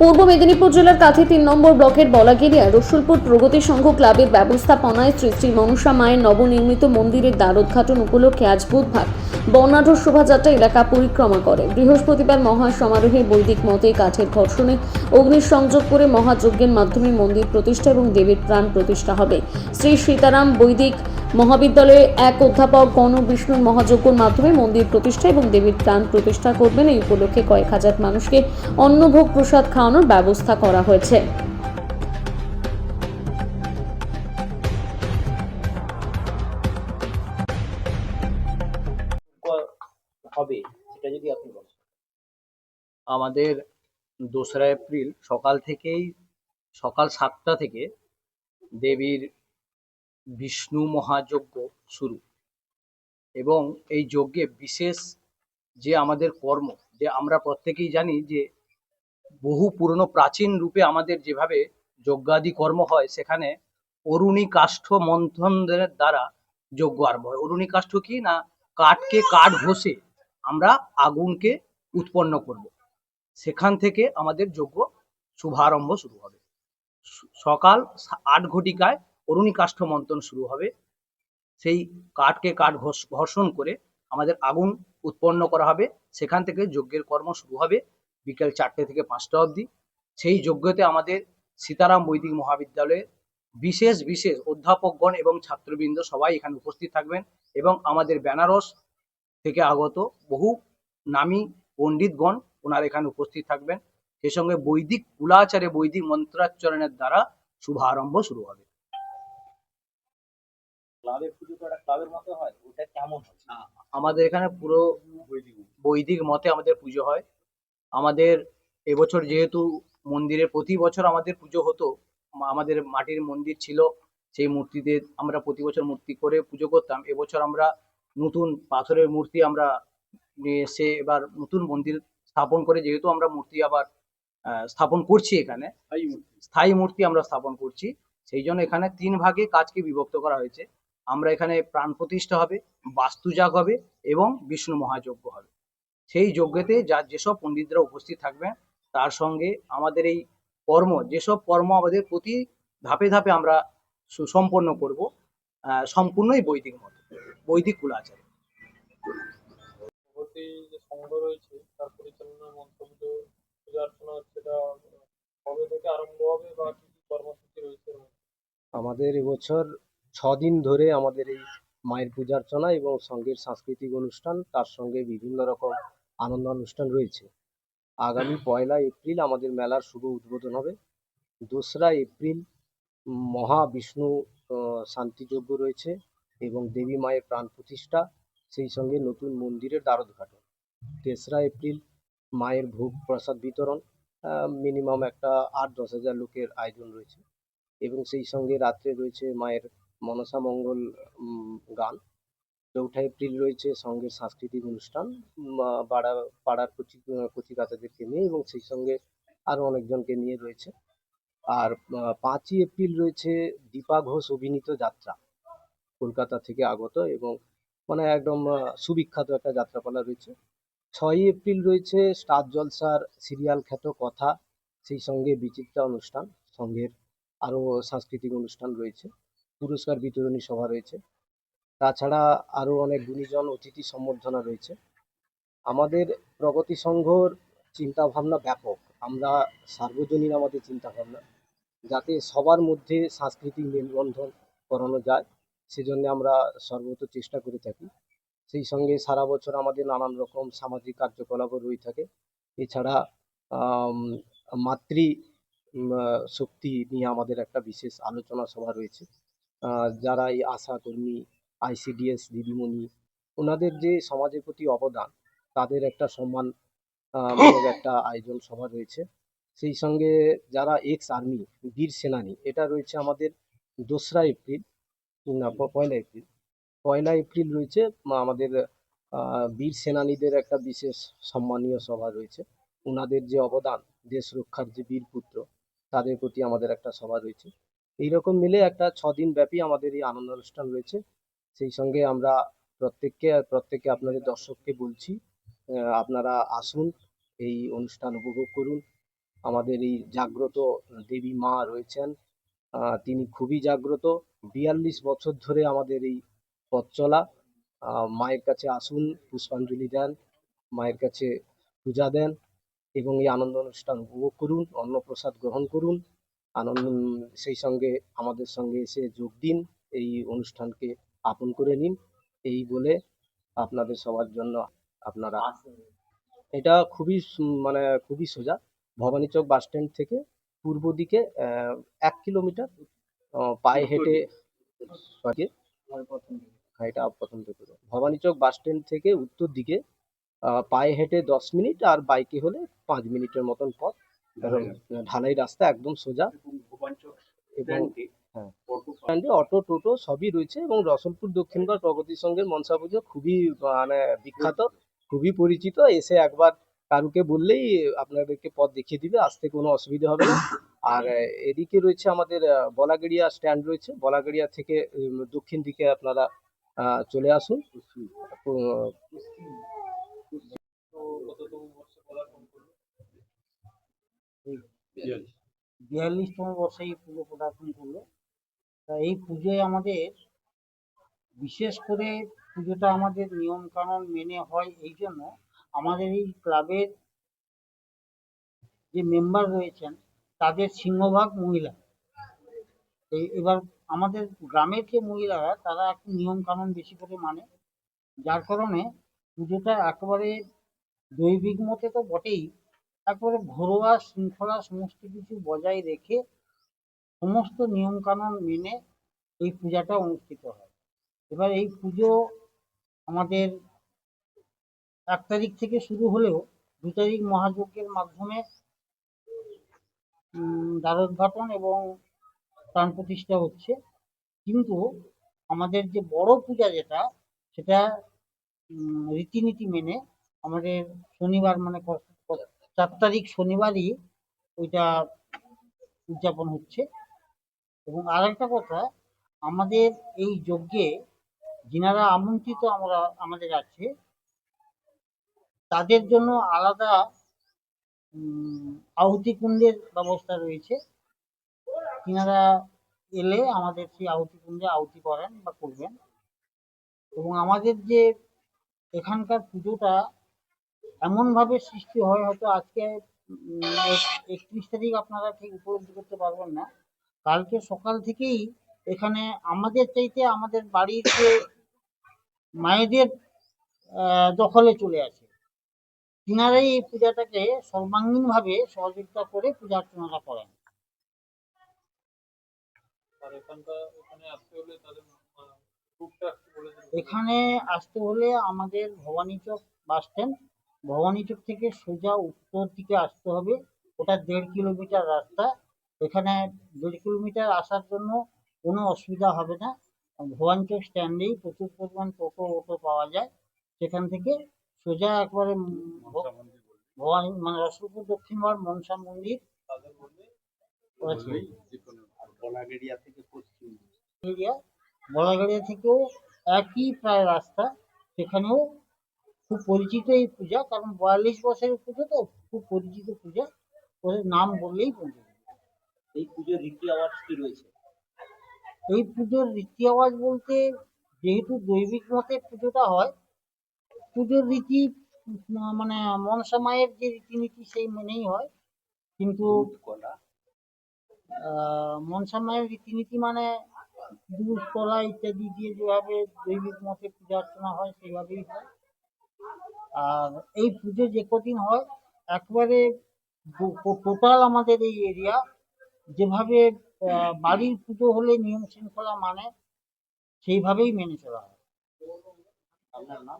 পূর্ব মেদিনীপুর জেলার কাঁথি ৩ নম্বর ব্লকের বলাগেরিয়া রসুলপুর প্রগতি সংঘ ক্লাবের ব্যবস্থাপনায় শ্রী শ্রী মনসা মায়ের নবনির্মিত মন্দিরের দ্বারোদ্ঘাটন উপলক্ষে আজ বুধবার বর্ণাঢ্য শোভাযাত্রা এলাকা পরিক্রমা করে। বৃহস্পতিবার মহা সমারোহে বৈদিক মতে কাঠের ঘর্ষণে অগ্নিসংযোগ করে মহাযজ্ঞের মাধ্যমে মন্দির প্রতিষ্ঠা এবং দেবীর প্রাণ প্রতিষ্ঠা হবে। শ্রী সীতারাম বৈদিক মহাবিদ্যালয়ে এক অধ্যাপক গণ বিষ্ণুর মহাযজ্ঞের মাধ্যমে মন্দির প্রতিষ্ঠা এবং দেবীর প্রাণ প্রতিষ্ঠা করবেন। এই উপলক্ষে কয়েক হাজার মানুষকে অন্নভোগ প্রসাদ খাওয়ানোর ব্যবস্থা করা হয়েছে। হবে সেটা যদি আপনি বলেন। আমাদের 2রা এপ্রিল সকাল 7টা থেকে দেবীর বিষ্ণু মহাযজ্ঞ শুরু এবং এই যজ্ঞে বিশেষ যে আমাদের কর্ম, যে আমরা প্রত্যেকেই জানি যে বহু পুরনো প্রাচীন রূপে আমাদের যেভাবে যজ্ঞাদি কর্ম হয়, সেখানে অরুণী কাষ্ঠ মন্থনের দ্বারা যজ্ঞ আরম্ভ হয়। অরুণী কাষ্ঠ কি না, কাঠকে কাঠ ঘষে আমরা আগুনকে উৎপন্ন করব। সেখান থেকে আমাদের যজ্ঞ শুভারম্ভ শুরু হবে। সকাল 8 ঘটিকায় অরুণী কাষ্ঠ মন্থন শুরু হবে। সেই কাঠকে কাঠ ঘর্ষণ করে আমাদের আগুন উৎপন্ন করা হবে। সেখান থেকে যজ্ঞের কর্ম শুরু হবে বিকেল 4টে থেকে 5টা অবধি। সেই যজ্ঞতে আমাদের সীতারাম বৈদিক মহাবিদ্যালয়ে বিশেষ বিশেষ অধ্যাপকগণ এবং ছাত্রবৃন্দ সবাই এখানে উপস্থিত থাকবেন এবং আমাদের বেনারস থেকে আগত বহু নামী পণ্ডিতগণ ওনারা এখানে উপস্থিত থাকবেন। সেই সঙ্গে বৈদিক কুলাচারে বৈদিক মন্ত্রাচ্চরণের দ্বারা শুভারম্ভ শুরু হবে। ক্লাবের পুজো তো একটা ক্লাবের মতো হয়, ওটা কেমন হয়? আমাদের এখানে পুরো বৈদিক মতে আমাদের পুজো হয়। আমাদের এবছর যেহেতু মন্দিরে প্রতি বছর আমাদের পুজো হতো, আমাদের মাটির মন্দির ছিল, সেই মূর্তিতে আমরা প্রতি বছর মূর্তি করে পুজো করতাম। এবছর আমরা নতুন পাথরের মূর্তি আমরা নিয়ে এসে এবার নতুন মন্দির স্থাপন করে, যেহেতু আমরা মূর্তি আবার স্থাপন করছি, এখানে স্থায়ী মূর্তি আমরা স্থাপন করছি, সেই জন্য এখানে 3 ভাগে কাজকে বিভক্ত করা হয়েছে। আমরা এখানে প্রাণ প্রতিষ্ঠা হবে, বাস্তুজাগ হবে এবং বিষ্ণু মহাযজ্ঞ হবে। সেই যজ্ঞতে যেসব পণ্ডিতরা উপস্থিত থাকবেন, তার সঙ্গে আমাদের এই কর্ম, যেসব কর্ম আমাদের প্রতি ধাপে ধাপে আমরা সুসম্পন্ন করব, সম্পূর্ণই বৈদিক মত, বৈদিক কুলাচারে। ভর্তি যে সংঘ রয়েছে তার পরিচালনায় মন্ত্রপুজো পূজা অর্চনা সেটা কবে থেকে আরম্ভ হবে বা কি কি কর্মসূচি রয়েছে? আমাদের এবছর 6 দিন ধরে আমাদের এই মায়ের পূজা অর্চনা এবং সঙ্গের সাংস্কৃতিক অনুষ্ঠান, তার সঙ্গে বিভিন্ন রকম আনন্দ অনুষ্ঠান রয়েছে। আগামী 1লা এপ্রিল আমাদের মেলার শুভ উদ্বোধন হবে। 2রা এপ্রিল মহাবিষ্ণু শান্তিযজ্ঞ রয়েছে এবং দেবী মায়ের প্রাণ প্রতিষ্ঠা, সেই সঙ্গে নতুন মন্দিরের দ্বারোদ্ঘাটন। 3রা এপ্রিল মায়ের ভোগ প্রসাদ বিতরণ, মিনিমাম একটা 8-10 হাজার লোকের আয়োজন রয়েছে এবং সেই সঙ্গে রাত্রে রয়েছে মায়ের মনসা মঙ্গল গান। 4ঠা এপ্রিল রয়েছে সঙ্গের সাংস্কৃতিক অনুষ্ঠান, পাড়ার কচি কাচাদেরকে নিয়ে এবং সেই সঙ্গে আরো অনেকজনকে নিয়ে রয়েছে। আর 5ই এপ্রিল রয়েছে দীপা ঘোষ অভিনীত যাত্রা, কলকাতা থেকে আগত এবং মানে একদম সুবিখ্যাত একটা যাত্রাপালা রয়েছে। 6ই এপ্রিল রয়েছে স্টার জলসার সিরিয়াল খ্যাত কথা, সেই সঙ্গে বিচিত্রা অনুষ্ঠান, সঙ্গের আরো সাংস্কৃতিক অনুষ্ঠান রয়েছে, পুরস্কার বিতরণী সভা রয়েছে। তাছাড়া আরো অনেক গুণীজন অতিথি সম্বর্ধনা রয়েছে। আমাদের প্রগতি সংঘর চিন্তা ভাবনা ব্যাপক। আমরা সার্বজনীন আমাদের চিন্তা ভাবনা, যাতে সবার মধ্যে সাংস্কৃতিক মেলবন্ধন করানো যায়, সেজন্য আমরা সর্বত চেষ্টা করে থাকি। সেই সঙ্গে সারা বছর আমাদের নানান রকম সামাজিক কার্যকলাপও রয়ে থাকে। এছাড়া মাতৃ শক্তি নিয়ে আমাদের একটা বিশেষ আলোচনা সভা রয়েছে। যারা এই আশা কর্মী, ICDS দিদিমণি, ওনাদের যে সমাজের প্রতি অবদান, তাদের একটা সম্মান মূলক একটা আয়োজন সভা রয়েছে। সেই সঙ্গে যারা এক্স আর্মি বীর সেনানী, এটা রয়েছে আমাদের 2রা এপ্রিল, না 1লা এপ্রিল। 1লা এপ্রিল রয়েছে আমাদের বীর সেনানীদের একটা বিশেষ সম্মানীয় সভা রয়েছে। ওনাদের যে অবদান, দেশ রক্ষার যে বীরপুত্র, তাদের প্রতি আমাদের একটা সভা রয়েছে। এইরকম মিলে একটা 6 দিন ব্যাপী আমাদের এই আনন্দ অনুষ্ঠান রয়েছে। সেই সঙ্গে আমরা প্রত্যেককে আপনাদের দর্শককে বলছি, আপনারা আসুন, এই অনুষ্ঠান উপভোগ করুন আমাদের এই জাগ্রত দেবী মা রয়েছেন, তিনি খুবই জাগ্রত। ৪২ বছর ধরে আমাদের এই পথ চলা। মায়ের কাছে আসুন, পুষ্পাঞ্জলি দেন, মায়ের কাছে পূজা দেন এবং এই আনন্দ অনুষ্ঠান উপভোগ করুন, অন্নপ্রসাদ গ্রহণ করুন। আনন্দ সেই সঙ্গে আমাদের সঙ্গে এসে যোগ দিন, এই অনুষ্ঠানকে আপন করে নিন। এই বলে আপনাদের সবার জন্য আপনারা এটা খুবই মানে খুবই সোজা। ভবানীচক বাস স্ট্যান্ড থেকে পূর্ব দিকে 1 কিলোমিটার পায়ে হেঁটে সরি, হ্যাঁ, এটা প্রথম থেকে। ভবানীচক বাস স্ট্যান্ড থেকে উত্তর দিকে পায়ে হেঁটে 10 মিনিট, আর বাইকে হলে 5 মিনিটের মতন পথ। ঢালাই রাস্তা, একদম সোজা। এবং হ্যাঁ, স্ট্যান্ডে অটো টোটো সবই রয়েছে এবং রসুলপুর দক্ষিণপাড় প্রগতি সংঘের মনসা পুজো খুবই মানে বিখ্যাত, খুবই পরিচিত। এসে একবার কারুকে বললেই আপনাদেরকে পথ দেখিয়ে দিবে, আসতে কোনো অসুবিধা হবে না। আর এদিকে রয়েছে আমাদের বলাগড়িয়া স্ট্যান্ড রয়েছে, বলাগড়িয়া থেকে দক্ষিণ দিকে আপনারা চলে আসুন। তো কততম বর্ষে পদার্পণ করলো? ৪২তম বর্ষে এই পুজো পদার্পণ করলো। তা এই পুজোয় আমাদের বিশেষ করে পুজোটা আমাদের নিয়ম কানুন মেনে হয় এই জন্য, আমাদের এই ক্লাবের যে মেম্বার রয়েছেন তাদের সিংহভাগ মহিলা। এবার আমাদের গ্রামের যে মহিলারা তারা একটু নিয়ম কানুন বেশি করে মানে, যার কারণে পুজোটা একেবারে দৈবিক মতে তো বটেই, একবারে ঘরোয়া শৃঙ্খলা সমস্ত কিছু বজায় রেখে সমস্ত নিয়ম কানুন মেনে এই পূজাটা অনুষ্ঠিত হয়। এবার এই পুজো আমাদের 1 তারিখ থেকে শুরু হলেও 2 তারিখ মহাযজ্ঞের মাধ্যমে দ্বারোদ্ঘাটন এবং প্রাণ প্রতিষ্ঠা হচ্ছে। কিন্তু আমাদের যে বড় পূজা যেটা, সেটা রীতিনীতি মেনে আমাদের শনিবার মানে 4 তারিখ শনিবারই ওইটা উদযাপন হচ্ছে। এবং আরেকটা কথা, আমাদের এই যজ্ঞে যিনারা আমন্ত্রিত আমাদের আছে, তাদের জন্য আলাদা আহুতি কুণ্ডের ব্যবস্থা রয়েছে। তিনারা এলে আমাদের সেই আহুতি কুণ্ডে আহুতি করেন বা করবেন। এবং আমাদের যে এখানকার পুজোটা এমন ভাবে সৃষ্টি হয়, হয়তো আজকে 31 তারিখ আপনারা ঠিক উপলব্ধি করতে পারবেন না, কালকে সকাল থেকেই এখানে আমাদের চাইতে আমাদের বাড়ির যে মায়েদের দখলে চলে আসে। তিনারাই এই পূজাটাকে সর্বাঙ্গীন ভাবে সহযোগিতা করে পূজা অর্চনাটা করেন। আর এখানে আসতে হলে তাদের রুটটা একটু বলে দিন। এখানে আসতে হলে আমাদের ভবানীচক বাস স্ট্যান্ড, ভবানীচক থেকে সোজা উত্তর দিকে আসতে হবে। ওটা 1.5 কিলোমিটার রাস্তা। এখানে 1.5 কিলোমিটার আসার জন্য কোনো অসুবিধা হবে না। ভবানীচক স্ট্যান্ডেই প্রচুর পরিমাণ টোটো অটো পাওয়া যায়। সেখান থেকে সোজা একবারে ভবানী মানে রসুলপুর দক্ষিণপাড় মনসা মন্দির তাদের বললে আছে। বলাগড়িয়া থেকে পশ্চিম এরিয়া বলাগড়িয়া থেকেও একই প্রায় রাস্তা। সেখানেও খুব পরিচিত এই পূজা, কারণ 42 বছরের পুজো তো, খুব পরিচিত পূজা। ওদের নাম বললেই পৌঁছে যাবে। এই পুজোর রীতি আওয়াজ কি রয়েছে? এই পুজোর রীতি আওয়াজ বলতে, যেহেতু দৈবিক মতে পুজোটা হয়, পুজোর রীতি মানে মনসা মায়ের যে রীতিনীতি সেই মেনেই হয়। কিন্তু কলা মনসা মায়ের রীতিনীতি মানে দুধ কলা ইত্যাদি দিয়ে যেভাবে দৈবিক মতে পূজা অর্চনা হয় সেইভাবেই হয়। আর এই পুজো যে কদিন হয়, একবারে টোটাল আমাদের এই এরিয়া যেভাবে বাড়ির পুজো হলে নিয়ম শৃঙ্খলা মানে, সেইভাবেই মেনে চলা হয়। আপনার নাম?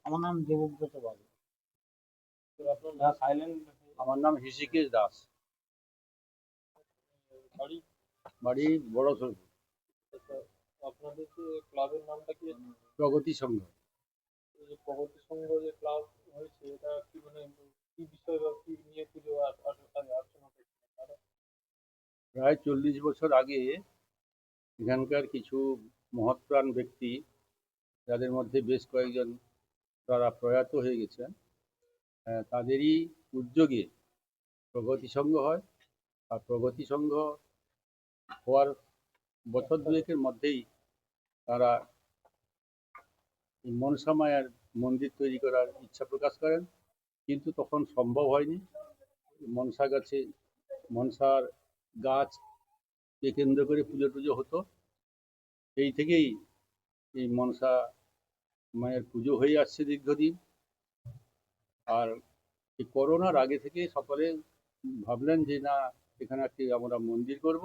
আমার নাম দেবব্রত বাবু। আমার নাম হৃষিকেশ দাস, বাড়ি বাড়ি বড় সরপুর, আপনাদের যে ক্লাবের নামটা কি আছে? প্রগতি সংঘ। এই যে প্রগতি সংঘ যে ক্লাব হয়েছে, এটা কি মানে কি বিষয় বা কি নিয়ে পুজো অর্চনা করছে তারা? প্রায় 40 বছর আগে এখানকার কিছু মহৎপ্রাণ ব্যক্তি, যাদের মধ্যে বেশ কয়েকজন তারা প্রয়াত হয়ে গেছেন, তাদেরই উদ্যোগে প্রগতি সংঘ হয়। আর প্রগতি সংঘ হওয়ার বছর দুয়েকের মধ্যেই তারা এই মনসা মায়ের মন্দির তৈরি করার ইচ্ছা প্রকাশ করেন, কিন্তু তখন সম্ভব হয়নি। মনসার গাছকে কেন্দ্র করে পুজো টুজো হতো। সেই থেকেই এই মনসা মায়ের পুজো হয়ে আসছে দীর্ঘদিন। আর এই করোনার আগে থেকে সকলে ভাবলেন যে না, এখানে একটি আমরা মন্দির করব।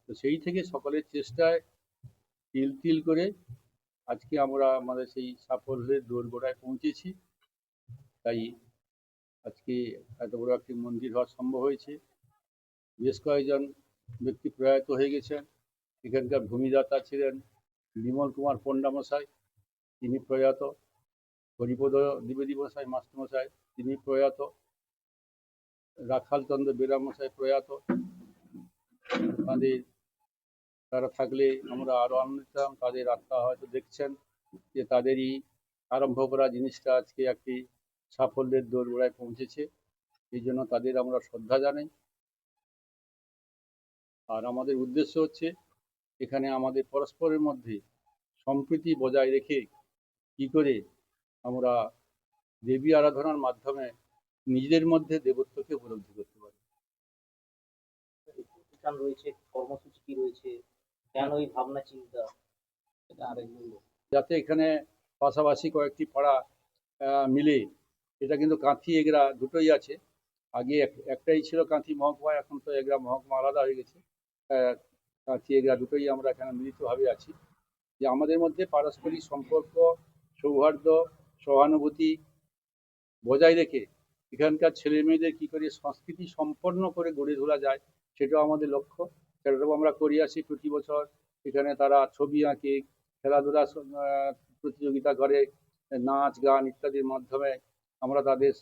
তো সেই থেকে সকলের চেষ্টায় তিল তিল করে আজকে আমরা আমাদের সেই সাফল্যের দোরগোড়ায় পৌঁছেছি। তাই আজকে এত বড় একটি মন্দির হওয়া সম্ভব হয়েছে। বেশ কয়েকজন ব্যক্তি প্রয়াত হয়ে গেছেন। এখানকার ভূমিদাতা ছিলেন বিমল কুমার পণ্ডা মশাই, তিনি প্রয়াত। হরিপদ দ্বিবেদী মশাই, মাস্টারমশাই, তিনি প্রয়াত। রাখাল চন্দ্র বেরা মশাই প্রয়াত। তারা থাকলে আমরা আরো আনন্দিত হতাম। তাদের আত্মা হয়তো দেখছেন যে তাদেরই আরম্ভ করা জিনিসটা আজকে একটি সাফল্যের দোরগোড়ায় পৌঁছেছে। এই জন্য তাদের আমরা শ্রদ্ধা জানাই। আর আমাদের উদ্দেশ্য হচ্ছে এখানে আমাদের পরস্পরের মধ্যে সম্প্রীতি বজায় রেখে কি করে আমরা দেবী আরাধনার মাধ্যমে নিজেদের মধ্যে দেবত্বকে উপলব্ধি করতে পারি। প্রতিষ্ঠান রয়েছে, কর্মসূচি কি রয়েছে, কেন এই ভাবনা চিন্তা, এটা আরেকজন বলুন। যাতে এখানে পাশাপাশি কয়েকটি পাড়া মিলে, এটা কিন্তু কাঁথি এগরা দুটোই আছে। আগে একটাই ছিল কাঁথি মহকুমা, এখন তো এগরা মহকুমা আলাদা হয়ে গেছে। কাঁথি এগরা দুটোই আমরা এখানে মিলিতভাবে আছি। যে আমাদের মধ্যে পারস্পরিক সম্পর্ক, সৌহার্দ্য, সহানুভূতি বজায় রেখে এখানকার ছেলে মেয়েদের কী করে সংস্কৃতি সম্পন্ন করে গড়ে তোলা যায়, সেটাও আমাদের লক্ষ্য। সেটাও আমরা করে আসি প্রতি বছর। এখানে তারা ছবি আঁকে, খেলাধুলা প্রতিযোগিতা করে, নাচ গান ইত্যাদির মাধ্যমে আমরা তাদের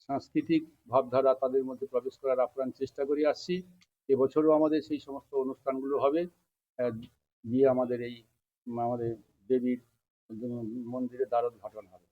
সাংস্কৃতিক ভাবধারা তাদের মধ্যে প্রবেশ করার আপ্রাণ চেষ্টা করে আসছি। এবছরও আমাদের সেই সমস্ত অনুষ্ঠানগুলো হবে। গিয়ে আমাদের দেবীর মন্দিরে দ্বারোদ্ঘাটন হবে।